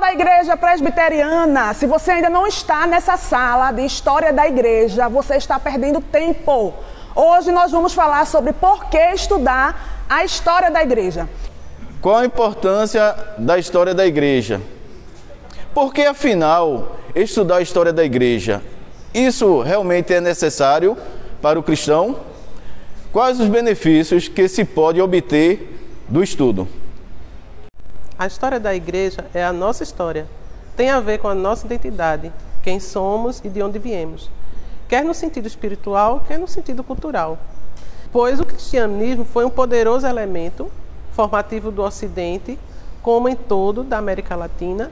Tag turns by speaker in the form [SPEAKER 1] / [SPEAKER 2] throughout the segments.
[SPEAKER 1] da Igreja Presbiteriana, se você ainda não está nessa sala de História da Igreja, você está perdendo tempo. Hoje nós vamos falar sobre por que estudar a história da Igreja.
[SPEAKER 2] Qual a importância da história da Igreja? Por que, afinal, estudar a história da Igreja? Isso realmente é necessário para o cristão? Quais os benefícios que se pode obter do estudo?
[SPEAKER 3] A história da Igreja é a nossa história. Tem a ver com a nossa identidade, quem somos e de onde viemos. Quer no sentido espiritual, quer no sentido cultural. Pois o cristianismo foi um poderoso elemento formativo do Ocidente, como em todo da América Latina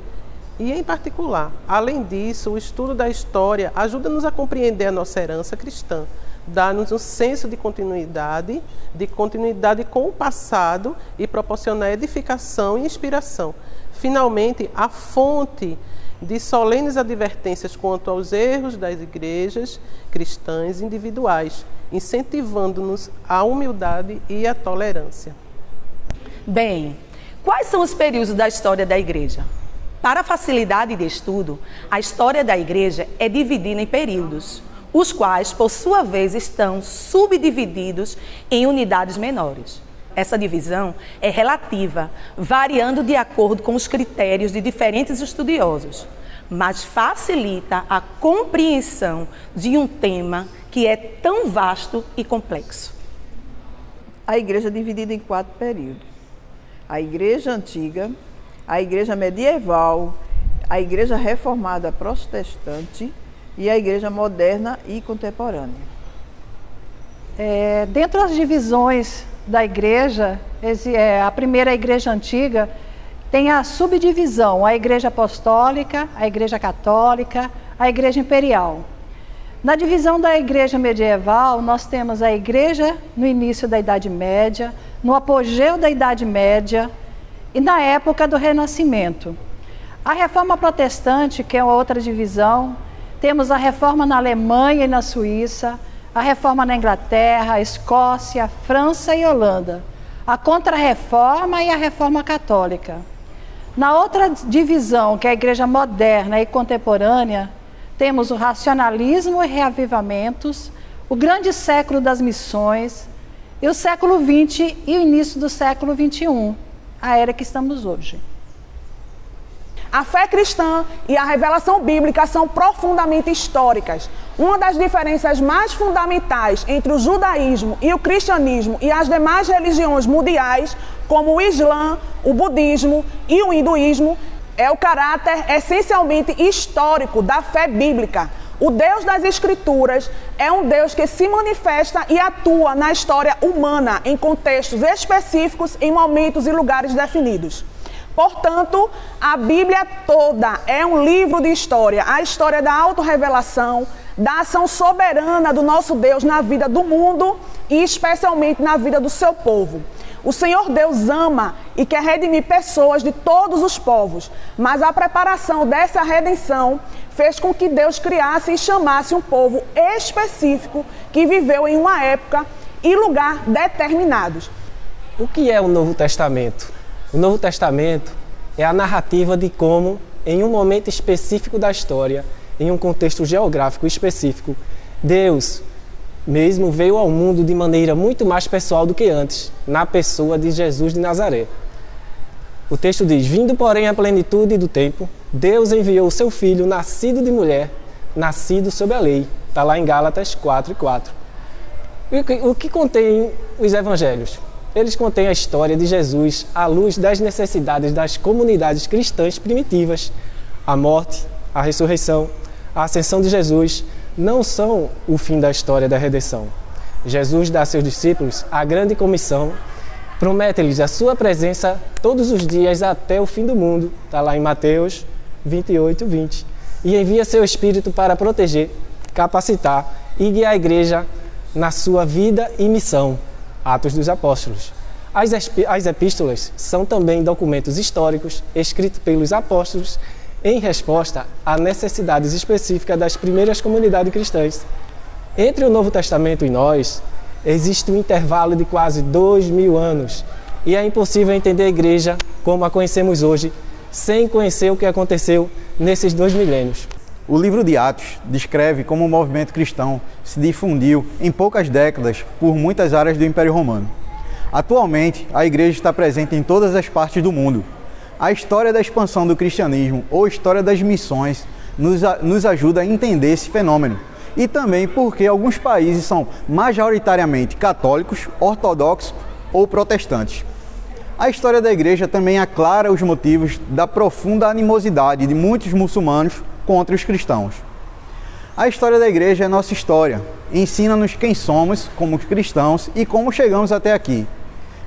[SPEAKER 3] e em particular. Além disso, o estudo da história ajuda-nos a compreender a nossa herança cristã, dá-nos um senso de continuidade com o passado e proporcionar edificação e inspiração. Finalmente, a fonte de solenes advertências quanto aos erros das igrejas cristãs individuais, incentivando-nos à humildade e à tolerância.
[SPEAKER 4] Bem, quais são os períodos da história da Igreja? Para a facilidade de estudo, a história da Igreja é dividida em períodos, os quais, por sua vez, estão subdivididos em unidades menores. Essa divisão é relativa, variando de acordo com os critérios de diferentes estudiosos, mas facilita a compreensão de um tema que é tão vasto e complexo.
[SPEAKER 5] A Igreja é dividida em 4 períodos. A Igreja Antiga, a Igreja Medieval, a Igreja Reformada Protestante e a Igreja Moderna e Contemporânea.
[SPEAKER 6] Dentro das divisões da Igreja, a primeira Igreja Antiga tem a subdivisão, a Igreja Apostólica, a Igreja Católica, a Igreja Imperial. Na divisão da Igreja Medieval, nós temos a Igreja no início da Idade Média, no apogeu da Idade Média e na época do Renascimento. A Reforma Protestante, que é outra divisão, temos a Reforma na Alemanha e na Suíça, a Reforma na Inglaterra, Escócia, França e Holanda, a Contra-Reforma e a Reforma Católica. Na outra divisão, que é a Igreja Moderna e Contemporânea, temos o Racionalismo e Reavivamentos, o Grande Século das Missões e o século XX e o início do século XXI, a era que estamos hoje.
[SPEAKER 1] A fé cristã e a revelação bíblica são profundamente históricas. Uma das diferenças mais fundamentais entre o judaísmo e o cristianismo e as demais religiões mundiais, como o Islã, o budismo e o hinduísmo, é o caráter essencialmente histórico da fé bíblica. O Deus das Escrituras é um Deus que se manifesta e atua na história humana em contextos específicos, em momentos e lugares definidos. Portanto, a Bíblia toda é um livro de história, a história da autorrevelação, da ação soberana do nosso Deus na vida do mundo e especialmente na vida do seu povo. O Senhor Deus ama e quer redimir pessoas de todos os povos, mas a preparação dessa redenção fez com que Deus criasse e chamasse um povo específico que viveu em uma época e lugar determinados.
[SPEAKER 7] O que é o Novo Testamento? O Novo Testamento é a narrativa de como, em um momento específico da história, em um contexto geográfico específico, Deus mesmo veio ao mundo de maneira muito mais pessoal do que antes, na pessoa de Jesus de Nazaré. O texto diz: vindo, porém, à plenitude do tempo, Deus enviou o seu Filho, nascido de mulher, nascido sob a lei. Está lá em Gálatas 4:4. O que contém os evangelhos? Eles contêm a história de Jesus à luz das necessidades das comunidades cristãs primitivas. A morte, a ressurreição, a ascensão de Jesus não são o fim da história da redenção. Jesus dá a seus discípulos a grande comissão, promete-lhes a sua presença todos os dias até o fim do mundo. Está lá em Mateus 28:20. E envia seu Espírito para proteger, capacitar e guiar a igreja na sua vida e missão. Atos dos Apóstolos. As epístolas são também documentos históricos escritos pelos apóstolos em resposta a necessidades específicas das primeiras comunidades cristãs. Entre o Novo Testamento e nós, existe um intervalo de quase 2000 anos e é impossível entender a igreja como a conhecemos hoje sem conhecer o que aconteceu nesses 2 milênios.
[SPEAKER 8] O livro de Atos descreve como o movimento cristão se difundiu em poucas décadas por muitas áreas do Império Romano. Atualmente, a igreja está presente em todas as partes do mundo. A história da expansão do cristianismo ou história das missões nos ajuda a entender esse fenômeno. E também porque alguns países são majoritariamente católicos, ortodoxos ou protestantes. A história da igreja também aclara os motivos da profunda animosidade de muitos muçulmanos contra os cristãos. A história da igreja é nossa história, ensina-nos quem somos como cristãos e como chegamos até aqui.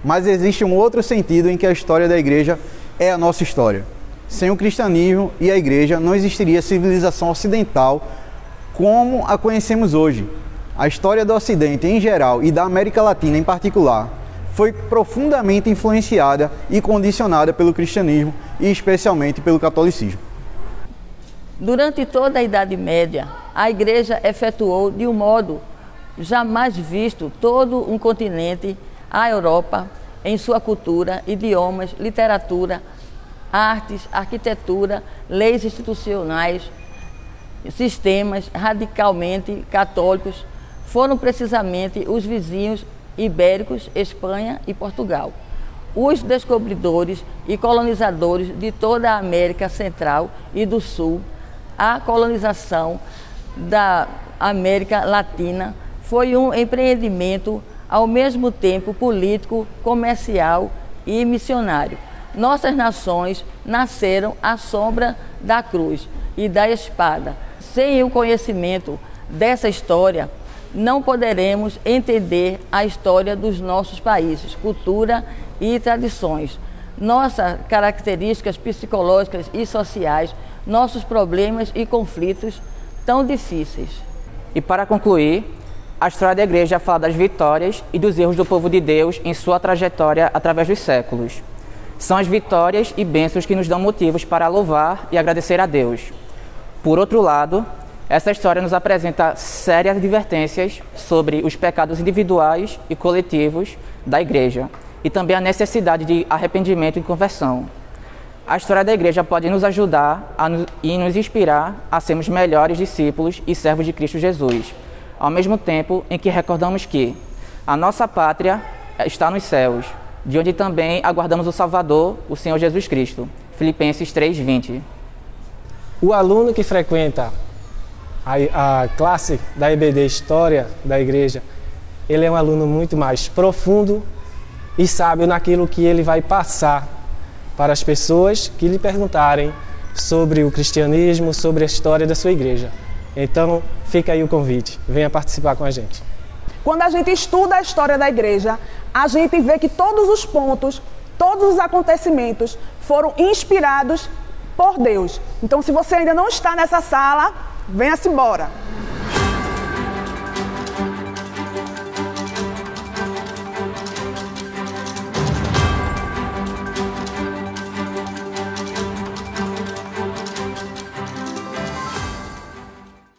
[SPEAKER 8] Mas existe um outro sentido em que a história da igreja é a nossa história. Sem o cristianismo e a igreja não existiria civilização ocidental como a conhecemos hoje. A história do Ocidente em geral e da América Latina em particular foi profundamente influenciada e condicionada pelo cristianismo e especialmente pelo catolicismo.
[SPEAKER 9] Durante toda a Idade Média, a Igreja efetuou de um modo jamais visto todo um continente, a Europa, em sua cultura, idiomas, literatura, artes, arquitetura, leis institucionais, sistemas radicalmente católicos, foram precisamente os vizinhos ibéricos, Espanha e Portugal, os descobridores e colonizadores de toda a América Central e do Sul. A colonização da América Latina foi um empreendimento ao mesmo tempo político, comercial e missionário. Nossas nações nasceram à sombra da cruz e da espada. Sem o conhecimento dessa história, não poderemos entender a história dos nossos países, cultura e tradições, nossas características psicológicas e sociais, nossos problemas e conflitos tão difíceis.
[SPEAKER 10] E para concluir, a história da igreja fala das vitórias e dos erros do povo de Deus em sua trajetória através dos séculos. São as vitórias e bênçãos que nos dão motivos para louvar e agradecer a Deus. Por outro lado, essa história nos apresenta sérias advertências sobre os pecados individuais e coletivos da igreja e também a necessidade de arrependimento e conversão. A história da igreja pode nos ajudar e nos inspirar a sermos melhores discípulos e servos de Cristo Jesus, ao mesmo tempo em que recordamos que a nossa pátria está nos céus, de onde também aguardamos o Salvador, o Senhor Jesus Cristo. Filipenses 3:20.
[SPEAKER 7] O aluno que frequenta a classe da EBD História da Igreja, ele é um aluno muito mais profundo e sábio naquilo que ele vai passar para as pessoas que lhe perguntarem sobre o cristianismo, sobre a história da sua igreja. Então, fica aí o convite, venha participar com a gente.
[SPEAKER 1] Quando a gente estuda a história da igreja, a gente vê que todos os pontos, todos os acontecimentos foram inspirados por Deus. Então, se você ainda não está nessa sala, venha-se embora.